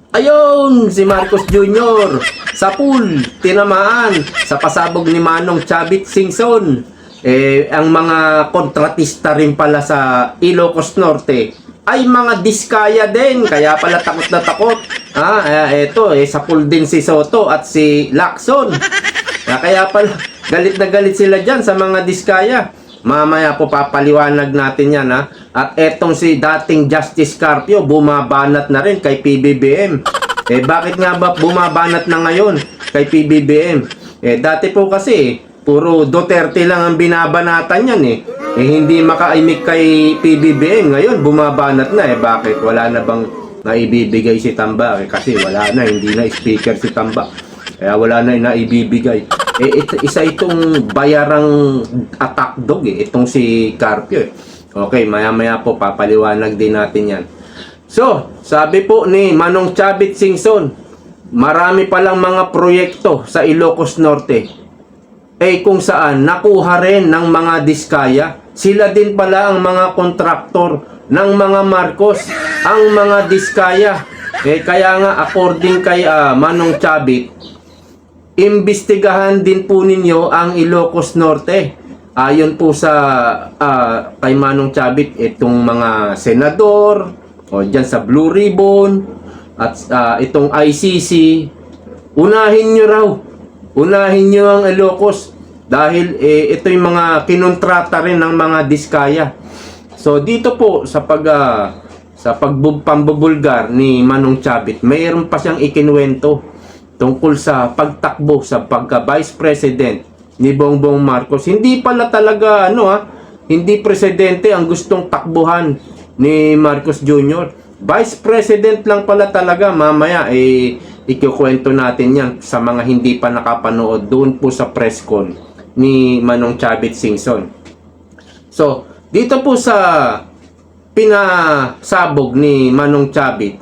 Ayun, si Marcos Jr. sa pool, tinamaan sa pasabog ni Manong Chavit Singson. Ang mga kontratista rin pala sa Ilocos Norte ay mga diskaya din, kaya pala takot na takot. Eto, sa pool din si Soto at si Lacson. Kaya pala galit na galit sila dyan sa mga diskaya. Mamaya po papaliwanag natin yan, ha. At etong si dating Justice Carpio bumabanat na rin kay PBBM. Bakit nga ba bumabanat na ngayon kay PBBM? Dati po kasi puro Duterte lang ang binabanatan yan hindi makaimik kay PBBM. Ngayon bumabanat na. Bakit? Wala na bang naibibigay si Tamba? Kasi wala na, hindi na speaker si Tamba. Kaya wala na naibibigay. Isa itong bayarang attack dog itong si Carpio Okay, maya-maya po papaliwanag din natin yan. So, sabi po ni Manong Chavit Singson, marami palang mga proyekto sa Ilocos Norte. Kung saan nakuha rin ng mga diskaya. Sila din pala ang mga kontraktor ng mga Marcos, ang mga diskaya. Kaya nga according kay Manong Chavit, imbestigahan din po ninyo ang Ilocos Norte. Ayon po sa kay Manong Chavit, itong mga senador o dyan sa Blue Ribbon at itong ICC, unahin nyo raw. Unahin nyo ang Ilocos dahil ito yung mga kinontrata rin ng mga diskaya. So dito po sa pambubulgar ni Manong Chavit, mayroon pa siyang ikinuwento tungkol sa pagtakbo sa pagka-Vice President ni Bongbong Marcos. Hindi pala talaga hindi presidente ang gustong takbuhan ni Marcos Jr. Vice President lang pala talaga. Mamaya ikukwento natin yan sa mga hindi pa nakapanood doon po sa press con ni Manong Chavit Singson. So, dito po sa pinasabog ni Manong Chavit,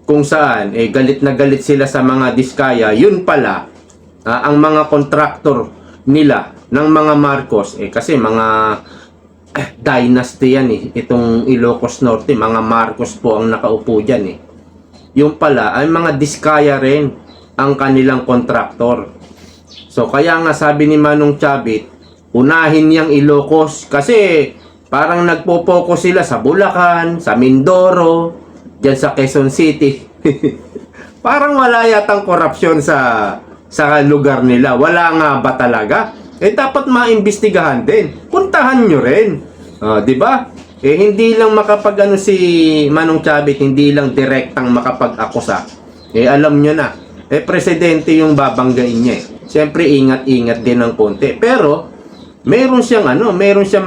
kung saan galit na galit sila sa mga diskaya, yun pala ang mga kontraktor nila ng mga Marcos kasi mga dynasty yan itong Ilocos Norte, mga Marcos po ang nakaupo dyan yung pala ay mga diskaya rin ang kanilang kontraktor. So kaya nga sabi ni Manong Chavit, unahin niyang Ilocos kasi parang nagpo-focus sila sa Bulacan, sa Mindoro, dyan sa Quezon City. Parang wala yatang korupsyon sa lugar nila. Wala nga ba talaga? Dapat maimbestigahan din. Puntahan nyo rin. Di ba? Hindi lang si Manong Chavit, hindi lang direktang makapag-akusa. Alam nyo na. Presidente yung babanggain niya Siyempre, ingat-ingat din ng konti. Pero, meron siyang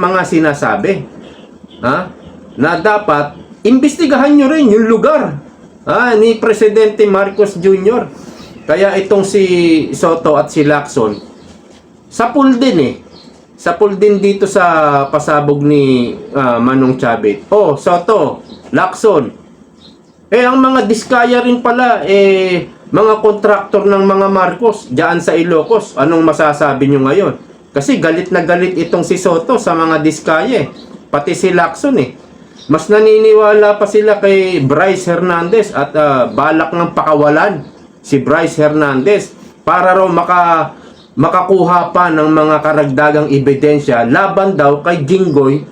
mga sinasabi. Na dapat imbestigahan nyo rin yung lugar ni Presidente Marcos Jr. Kaya itong si Soto at si Lacson, sa pool din Sa pool din dito sa pasabog ni Manong Chavit. Soto, Lacson. Ang mga diskaya rin pala, mga kontraktor ng mga Marcos, diyan sa Ilocos. Anong masasabi nyo ngayon? Kasi galit na galit itong si Soto sa mga diskaya Pati si Lacson Mas naniniwala pa sila kay Bryce Hernandez at balak ng pakawalan si Bryce Hernandez para raw makakuha pa ng mga karagdagang ebidensya laban daw kay Jinggoy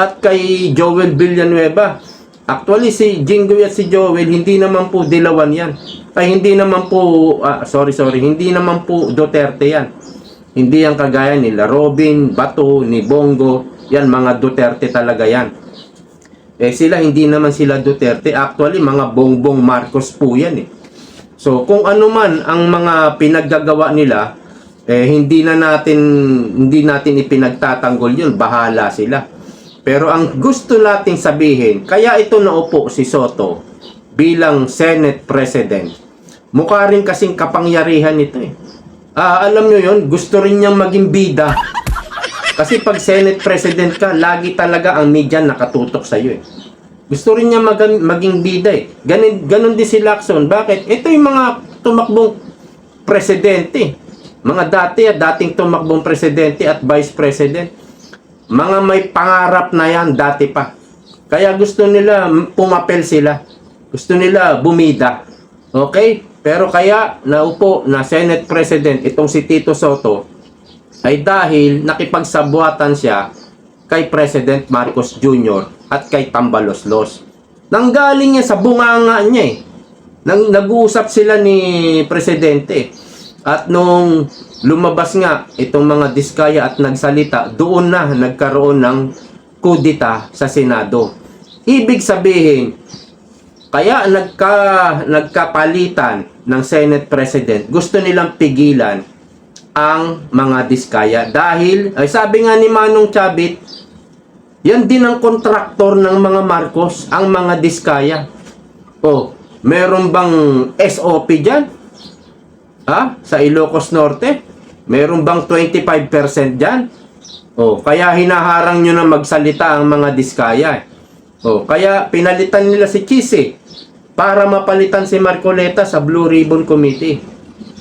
at kay Joel Villanueva. Actually, si Jinggoy at si Joel, hindi naman po dilawan yan. Hindi naman po, hindi naman po Duterte yan. Hindi yan kagaya nila Robin, Bato, ni Bongo. Yan, mga Duterte talaga yan. Sila, hindi naman sila Duterte. Actually, mga Bongbong Marcos po yan So, kung ano man ang mga pinaggagawa nila, hindi natin ipinagtatanggol yun. Bahala sila. Pero ang gusto nating sabihin, kaya ito naupo si Soto bilang Senate President. Mukha rin kasing kapangyarihan ito alam nyo yun, gusto rin niyang maging bida. Kasi pag Senate President ka, lagi talaga ang media nakatutok sa iyo Gusto rin niya maging bida Ganon din si Lacson. Bakit? Ito yung mga tumakbong presidente. Mga dating tumakbong presidente at vice president. Mga may pangarap na yan dati pa. Kaya gusto nila pumapel sila. Gusto nila bumida. Okay? Pero kaya naupo na Senate President itong si Tito Soto ay dahil nakipagsabwatan siya kay President Marcos Jr. at kay Tambaloslos. Nanggaling niya sa bunganga niya eh. Nag-uusap sila ni Presidente. At nung lumabas nga itong mga diskaya at nagsalita, doon na nagkaroon ng kudita sa Senado. Ibig sabihin, kaya nagkapalitan ng Senate President, gusto nilang pigilan ang mga diskaya. Dahil, ay sabi nga ni Manong Chavit, yan din ang kontraktor ng mga Marcos, ang mga diskaya. Oh, meron bang SOP dyan? Ha? Sa Ilocos Norte? Meron bang 25% dyan? Oh, kaya hinaharang nyo na magsalita ang mga diskaya. Oh, kaya pinalitan nila si Chise para mapalitan si Marcoleta sa Blue Ribbon Committee.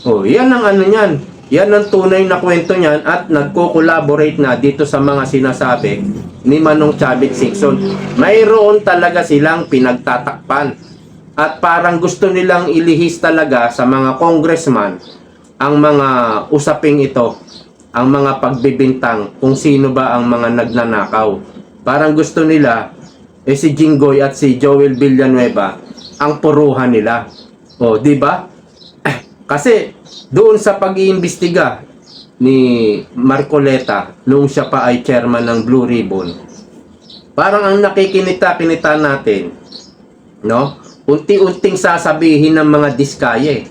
Oh, yan ang ano niyan. Yan ang tunay na kwento niyan at nagko-collaborate na dito sa mga sinasabi ni Manong Chavit Singson. Mayroon talaga silang pinagtatakpan. At parang gusto nilang ilihis talaga sa mga congressman ang mga usaping ito, ang mga pagbibintang kung sino ba ang mga nagnanakaw. Parang gusto nila si Jinggoy at si Joel Villanueva ang puruhan nila. O, di ba? Kasi doon sa pag-iimbestiga ni Marcoleta nung siya pa ay chairman ng Blue Ribbon, parang ang nakikinita-kinita natin, no? Unti-unting sasabihin ng mga diskaye.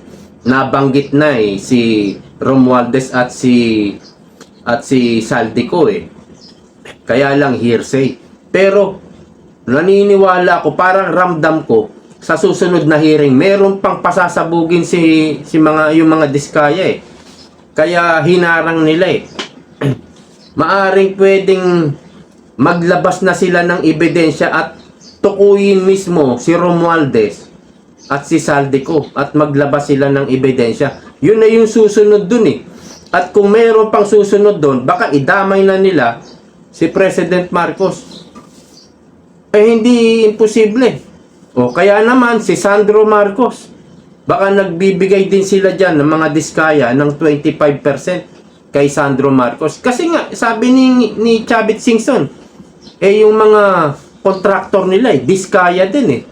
Nabanggit na si Romualdez at si Saldico Kaya lang hearsay. Pero naniniwala ako, parang ramdam ko sa susunod na hearing meron pang pasasabugin yung mga diskaya Kaya hinarang nila Maaring pwedeng maglabas na sila ng ebidensya at tukuyin mismo si Romualdez at si Saldico at maglabas sila ng ebidensya. Yun na yung susunod dun At kung mayroon pang susunod dun, baka idamay na nila si President Marcos. Hindi imposible. O kaya naman si Sandro Marcos. Baka nagbibigay din sila dyan ng mga diskaya ng 25% kay Sandro Marcos. Kasi nga, sabi ni Chavit Singson, yung mga kontraktor nila diskaya din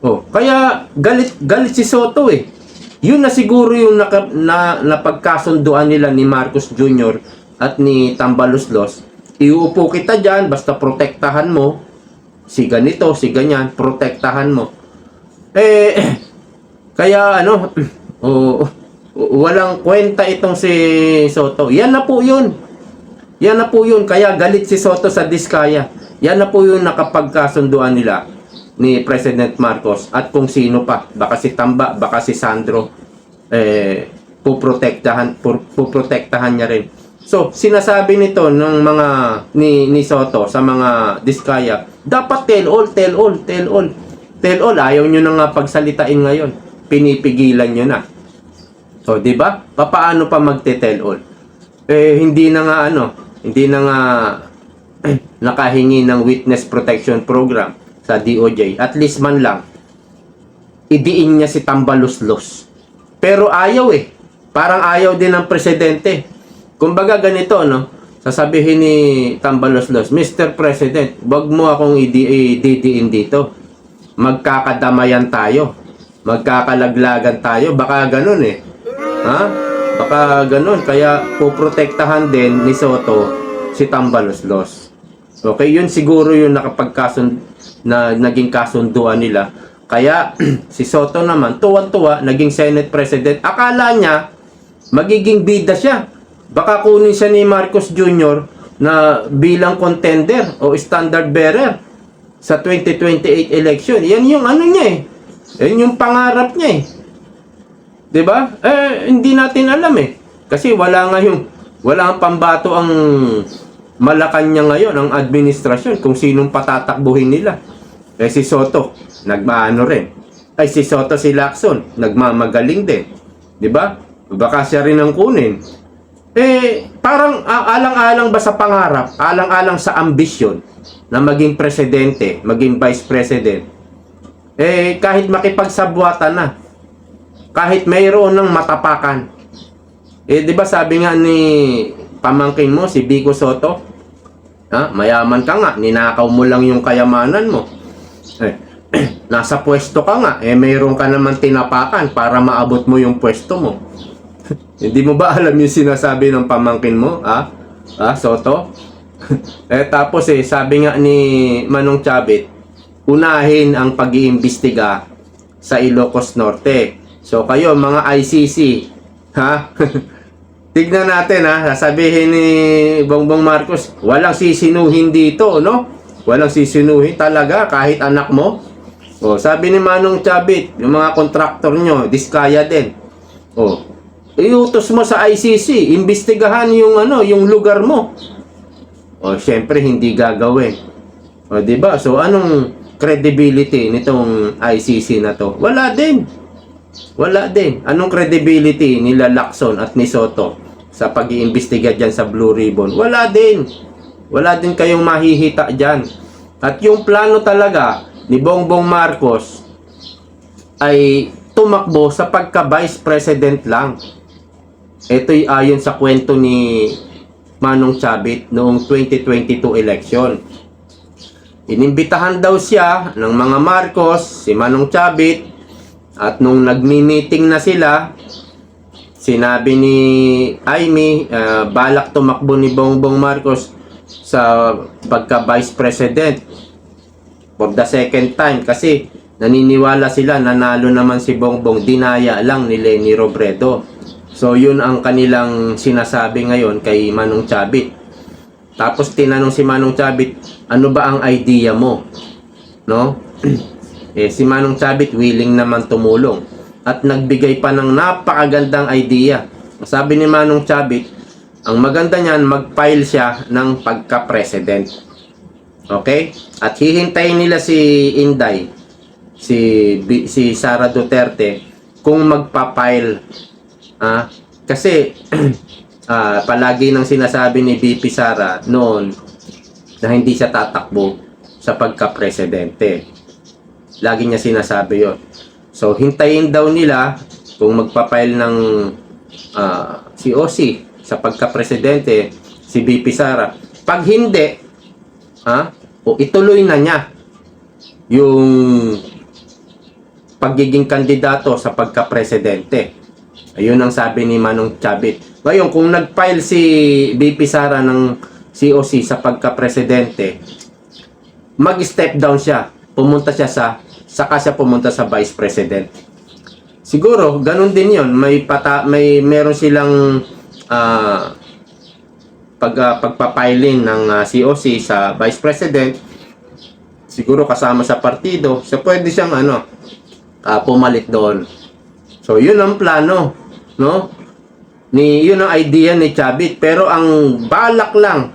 Oh, kaya galit si Soto Yun na siguro yung napagkasunduan nila ni Marcos Jr. at ni Tambaloslos. Iuupo kita dyan, basta protektahan mo si ganito, si ganyan, protektahan mo. Kaya walang kwenta itong si Soto. Yan na po yun. Kaya galit si Soto sa diskaya. Yan na po yung nakapagkasunduan nila ni President Marcos at kung sino pa. Baka si Tamba, baka si Sandro puprotektahan niya rin. So, sinasabi nito ng mga ni Soto sa mga diskaya, dapat tell all. Ayaw nyo na nga pagsalitain ngayon. Pinipigilan nyo na. So, di ba? Paano pa magte-tell all? Hindi na nga nakahingi ng Witness Protection Program sa DOJ. At least man lang, idiin niya si Tambaloslos. Pero ayaw Parang ayaw din ng presidente. Kumbaga ganito, sasabihin ni Tambaloslos, Mr. President, wag mo akong idiin dito. Magkakadamayan tayo. Magkakalaglagan tayo. Baka ganun Ha? Baka ganun. Kaya puprotektahan din ni Soto si Tambaloslos. Okay, yun siguro yung naging kasunduan nila. Kaya si Soto naman, tuwan-tuwa, naging Senate President. Akala niya, magiging bida siya. Baka kunin siya ni Marcos Jr. na bilang contender o standard bearer sa 2028 election. Yan yung niya Yan yung pangarap niya Diba? Hindi natin alam Kasi wala ang pambato ang Malacanang ngayon, ang administrasyon, kung sinong patatakbuhin nila. Si Soto, nagmaano rin. Si Soto, si Lacson, nagmamagaling din. Diba? Baka siya rin ang kunin. Parang alang-alang ba sa pangarap, alang-alang sa ambisyon na maging presidente, maging vice president. Kahit makipagsabwatan na, kahit mayroon ng matapakan. Di ba sabi nga ni pamangkin mo, si Vico Soto, mayaman ka nga, ninakaw mo lang yung kayamanan mo. Nasa pwesto ka nga, mayroon ka naman tinapakan para maabot mo yung pwesto mo. Hindi mo ba alam yung sinasabi ng pamangkin mo, Soto? Tapos sabi nga ni Manong Chavit, unahin ang pag-iimbestiga sa Ilocos Norte. So kayo mga ICC, tignan natin sasabihin ni Bongbong Marcos, walang sisinuhin dito, no? Walang sisinuhin talaga kahit anak mo. Sabi ni Manong Chavit, yung mga kontraktor nyo, diskaya din. Iutos mo sa ICC, imbestigahan yung lugar mo. Syempre hindi gagawin. Di ba? So anong credibility nitong ICC na to? Wala din. Wala din. Anong credibility nila Lacson at ni Soto sa pag-iimbestiga dyan sa Blue Ribbon? Wala din. Wala din kayong mahihita dyan. At yung plano talaga ni Bongbong Marcos ay tumakbo sa pagka-vice president lang. Ito'y ayon sa kwento ni Manong Chavit noong 2022 election. Inimbitahan daw siya ng mga Marcos, si Manong Chavit, at nung nagmi-meeting na sila, sinabi ni Aimee, balak tumakbo ni Bongbong Marcos sa pagka-vice president for the second time kasi naniniwala sila nanalo naman si Bongbong, dinaya lang ni Leni Robredo. So yun ang kanilang sinasabi ngayon kay Manong Chavit. Tapos tinanong si Manong Chavit, ano ba ang idea mo? No? Si Manong Chavit willing naman tumulong at nagbigay pa ng napakagandang idea. Sabi ni Manong Chavit, ang maganda niyan, mag-file siya ng pagka-president. Okay? At hihintayin nila si Inday, si Sara Duterte, kung magpa-file. Kasi palagi nang sinasabi ni VP Sara noon na hindi siya tatakbo sa pagka-presidente. Lagi niya sinasabi yon. So hintayin daw nila kung magpa-file ng COC sa pagka-presidente si VP Sara. Pag hindi, ituloy na niya yung pagiging kandidato sa pagka-presidente. Ayun ang sabi ni Manong Chavit. Ngayon, kung nag-file si VP Sara ng COC sa pagka-presidente, mag-step down siya. Pumunta siya saka siya pumunta sa vice president. Siguro, ganun din yon. Meron silang pagpapiling ng COC sa vice president. Siguro kasama sa partido. So, pwede siyang pumalit doon. So, yun ang plano. No? Yun ang idea ni Chavit. Pero ang balak lang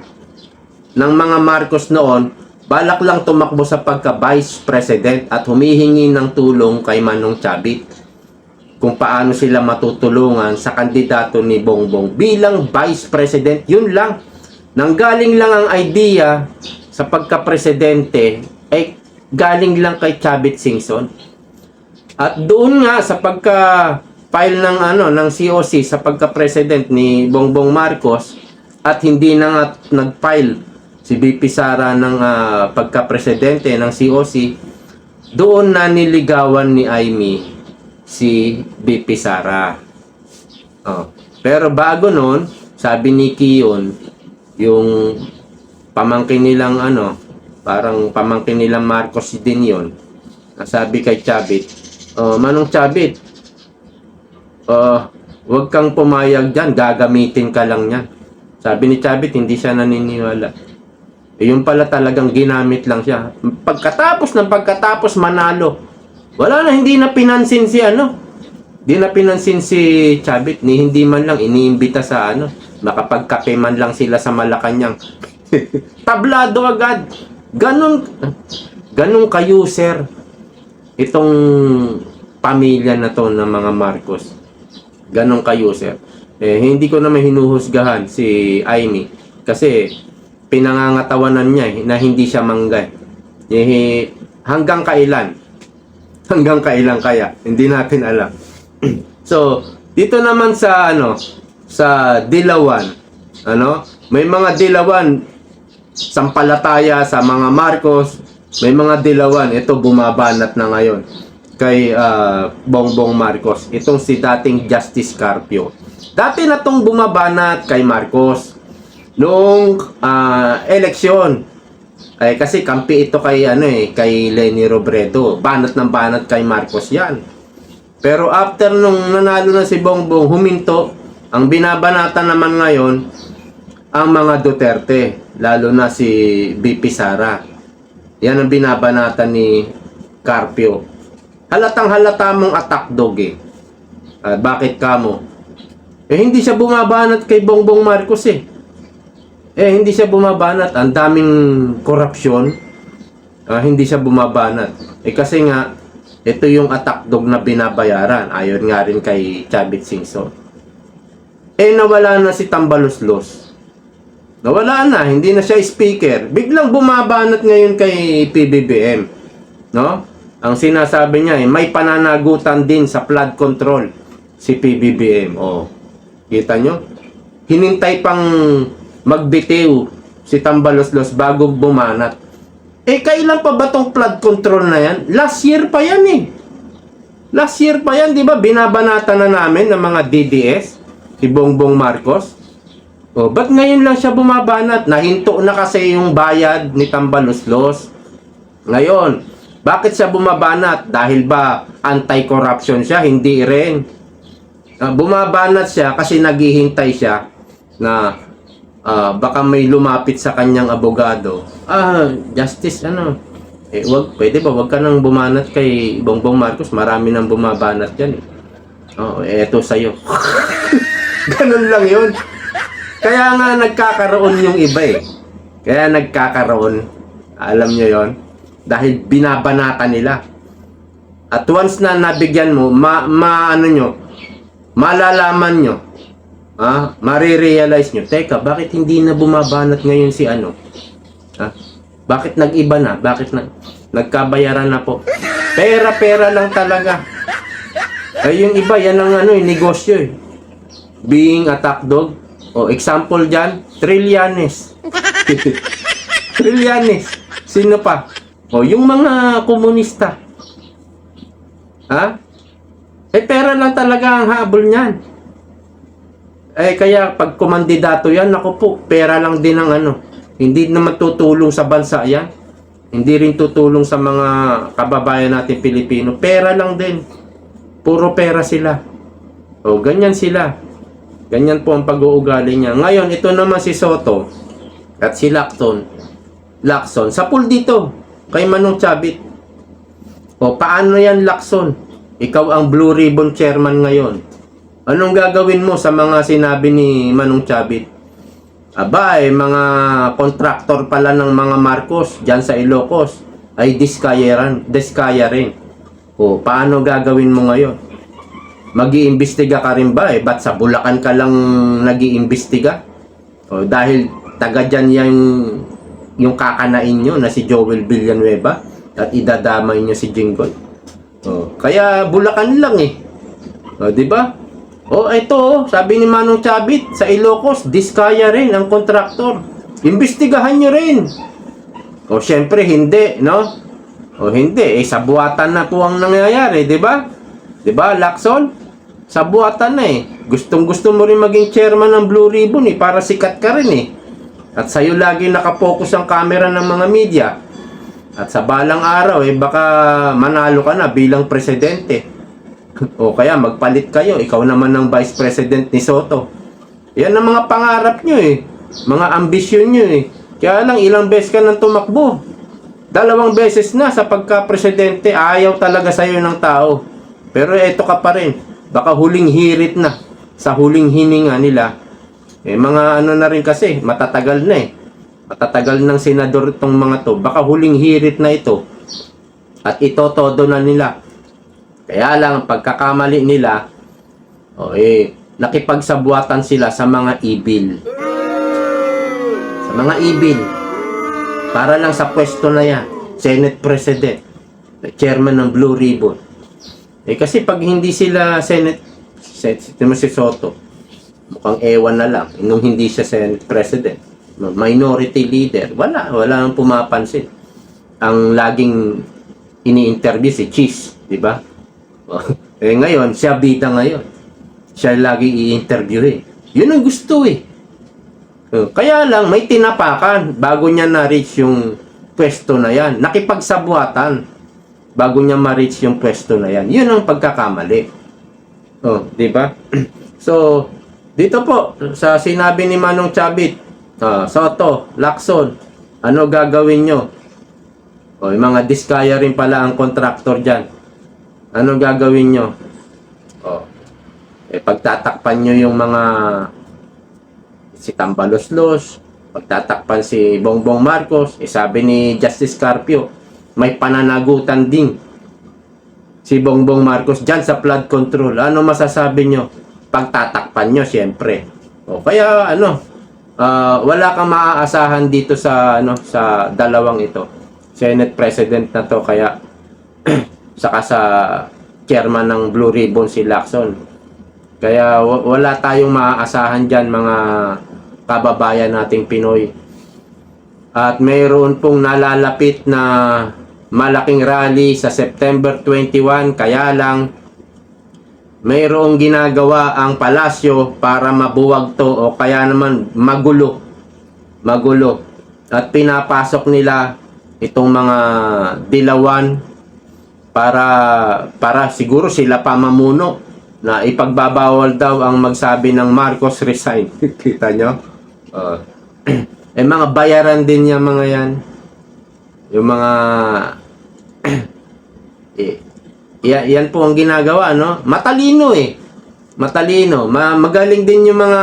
ng mga Marcos noon, balak lang tumakbo sa pagka-vice president at humihingi ng tulong kay Manong Chavit kung paano sila matutulungan sa kandidato ni Bongbong bilang vice president. Yun lang. Nanggaling lang ang idea sa pagka-presidente ay galing lang kay Chavit Singson. At doon nga sa pagka-file ng COC sa pagka-president ni Bongbong Marcos at hindi na nga nag-file si VP Sara ng pagka-presidente ng COC, doon na niligawan ni Aimee si VP Sara. Pero bago noon, sabi ni Kiyon, yung pamangkin nilang parang pamangkin nilang Marcos din yun, sabi kay Chavit, Manong Chavit, wag kang pumayag dyan, gagamitin ka lang yan. Sabi ni Chavit, hindi siya naniniwala. Yung pala talagang ginamit lang siya. Pagkatapos manalo. Wala na, hindi na pinansin si Hindi na pinansin si Chavit, hindi man lang iniimbita sa makapagkape man lang sila sa Malacanang. Tablado agad. Ganun kayo, sir. Itong pamilya na to ng mga Marcos. Ganun kayo, sir. Hindi ko naman hinuhusgahan si Aimee kasi pinangangatawanan niya na hindi siya manggay. Hanggang kailan? Hanggang kailan kaya? Hindi natin alam. So, dito naman sa sa Dilawan, may mga Dilawan sampalataya sa mga Marcos, may mga Dilawan ito bumabanat na ngayon kay Bongbong Marcos. Itong si dating Justice Carpio. Dati na tong bumabanat kay Marcos noong eleksyon. Kasi kampi ito kay kay Leni Robredo. Banat ng banat kay Marcos 'yan. Pero after nung nanalo na si Bongbong, huminto. Ang binabanatan naman ngayon ang mga Duterte, lalo na si VP Sara. Yan ang binabanatan ni Carpio. Halatang halata mong attack dog eh. Bakit kamo? Hindi siya bumabanat kay Bongbong Marcos eh. Hindi siya bumabanat. Ang daming korupsyon. Hindi siya bumabanat. Kasi nga, ito yung attack dog na binabayaran. Ayon nga rin kay Chavit Singson. Nawala na si Tambaloslos. Nawala na. Hindi na siya speaker. Biglang bumabanat ngayon kay PBBM. No? Ang sinasabi niya may pananagutan din sa flood control si PBBM. Kita nyo? Hinintay pang magbitiw si Tambaloslos bago bumanat. Kailan pa ba tong flood control na yan? Last year pa yan eh. Last year pa yan, di ba? Binabanata na namin ng mga DDS, si Bongbong Marcos. Ba't ngayon lang siya bumabanat? Nahinto na kasi yung bayad ni Tambaloslos. Ngayon, bakit siya bumabanat? Dahil ba anti-corruption siya? Hindi rin. Bumabanat siya kasi naghihintay siya na baka may lumapit sa kanyang abogado. Justice, pwede ba wag ka nang bumanat kay Bongbong Marcos? Marami nang bumabanat yan eh. Eto sa'yo. Ganun lang yun. Kaya nga nagkakaroon yung iba eh. Kaya nagkakaroon, alam nyo yon, dahil binabanata nila. At once na nabigyan mo, malalaman nyo, marirealize nyo, teka, bakit hindi na bumabanat ngayon si Bakit nag-iba na? Bakit nagkabayaran na po? Pera lang talaga. Yung iba, yan ang negosyo eh. Being attack dog. Example dyan, Trillanes. Trillanes. Sino pa? Yung mga komunista. Pera lang talaga ang habol niyan. Kaya pag kumandidato yan, naku po, pera lang din ang Hindi naman tutulong sa bansa yan. Hindi rin tutulong sa mga kababayan natin Pilipino. Pera lang din. Puro pera sila. Ganyan sila. Ganyan po ang pag-uugali niya. Ngayon, ito naman si Soto at si Lacson. Sa pool dito, kay Manong Chavit. Paano yan, Lacson? Ikaw ang Blue Ribbon Chairman ngayon. Anong gagawin mo sa mga sinabi ni Manong Chavit? Mga contractor pala ng mga Marcos dyan sa Ilocos ay diskaya rin. Paano gagawin mo ngayon? Mag-iimbestiga ka rin ba? Ba't sa Bulacan ka lang nag-iimbestiga? Dahil taga dyan yung kakanain nyo na si Joel Villanueva at idadamay nyo si Jinggoy. Kaya Bulacan lang eh. Diba? Ito, sabi ni Manong Chavit, sa Ilocos, diskaya rin ang kontraktor. Imbestigahan nyo rin. Syempre, hindi, no? Hindi, sa buwatan na po ang nangyayari, diba? Diba, Lacson? Sa buwatan na eh. Gustong-gusto mo rin maging chairman ng Blue Ribbon eh, para sikat ka rin eh. At sa'yo lagi nakapokus ang camera ng mga media. At sa balang araw baka manalo ka na bilang presidente. Kaya magpalit kayo, ikaw naman ang vice president ni Soto. Yan ang mga pangarap nyo eh. Mga ambisyon nyo eh. Kaya lang ilang beses ka nang tumakbo. 2 beses na sa pagka-presidente, ayaw talaga sa'yo ng tao. Pero eto ka pa rin. Baka huling hirit na. Sa huling hininga nila. Mga na rin kasi, matatagal na eh. Matatagal ng senador itong mga to. Baka huling hirit na ito. At ito todo na nila. Kaya lang, pagkakamali nila, nakipagsabuatan sila sa mga ibil. Sa mga ibil. Para lang sa pwesto na yan. Senate President. Chairman ng Blue Ribbon. Kasi pag hindi sila Senate Si Soto, mukhang ewan na lang nung hindi siya Senate President. Minority leader, wala nang pumapansin. Ang laging ini-interview si Cheese, di ba? Ngayon, siya bida ngayon. Siya lagi i-interview eh. Yun ang gusto eh. Kaya lang, may tinapakan bago niya na-reach yung pwesto na yan. Nakipagsabuatan bago niya ma-reach yung pwesto na yan. Yun ang pagkakamali. Di ba? So, dito po, sa sinabi ni Manong Chavit, Soto, Lacson, ano gagawin nyo? Yung mga diskaya rin pala ang kontraktor dyan. Ano gagawin nyo? Pagtatakpan nyo yung mga si Tambaloslos, pagtatakpan si Bongbong Marcos, sabi ni Justice Carpio, may pananagutan din si Bongbong Marcos dyan sa flood control. Ano masasabi nyo? Pagtatakpan nyo, siyempre. Kaya wala kang maaasahan dito sa sa dalawang ito. Senate President na to, kaya saka sa chairman ng Blue Ribbon si Lacson. Kaya wala tayong maaasahan dyan, mga kababayan nating Pinoy. At mayroon pong nalalapit na malaking rally sa September 21, kaya lang mayroong ginagawa ang palasyo para mabuwag to o kaya naman magulo. At pinapasok nila itong mga dilawan para siguro sila pa mamuno na ipagbabawal daw ang magsabi ng Marcos resign. Kita nyo? Mga bayaran din niya mga yan. Yung mga yan po ang ginagawa, no? Matalino eh. Matalino. Magaling din yung mga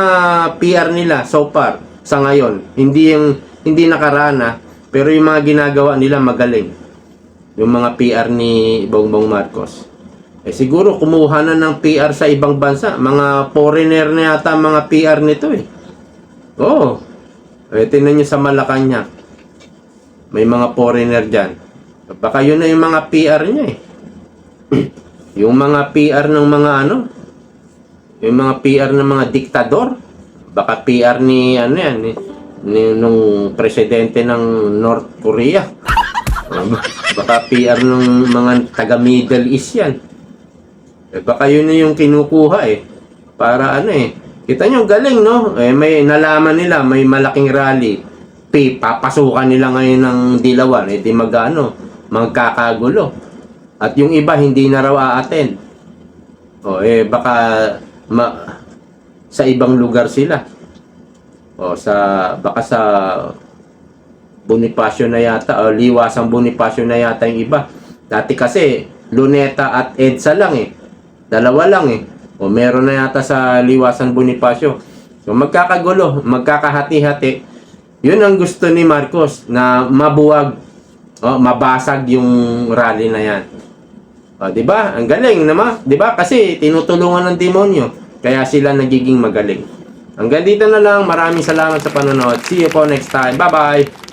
PR nila so far sa ngayon. Hindi nakaraan, pero yung mga ginagawa nila magaling. Yung mga PR ni Bongbong Marcos. Siguro kumuha na ng PR sa ibang bansa. Mga foreigner na yata mga PR nito eh. Tingnan nyo sa Malacanang. May mga foreigner dyan. Baka yun na yung mga PR niya eh. Yung mga PR ng mga yung mga PR ng mga diktador. Baka PR ni nung presidente ng North Korea. Baka PR ng mga taga Middle East yan. Baka yun na yung kinukuha eh. Para kita nyo galing, no? May nalaman nila, may malaking rally. Papasukan nila ngayon ng dilawan. Di magkakagulo. At yung iba hindi na raw a-attend. Baka sa ibang lugar sila. Baka sa Bonifacio na yata, o Liwasang Bonifacio na yata yung iba. Dati kasi Luneta at EDSA lang eh. Dalawa lang eh. Meron na yata sa Liwasang Bonifacio. So magkakagulo, magkakahati-hati. Yun ang gusto ni Marcos, na mabuwag, mabasag yung rally na yan. Di ba? Ang galing naman, di ba? Kasi tinutulungan ng demonyo. Kaya sila nagiging magaling. Hanggang dito na lang. Maraming salamat sa panonood. See you po next time. Bye-bye!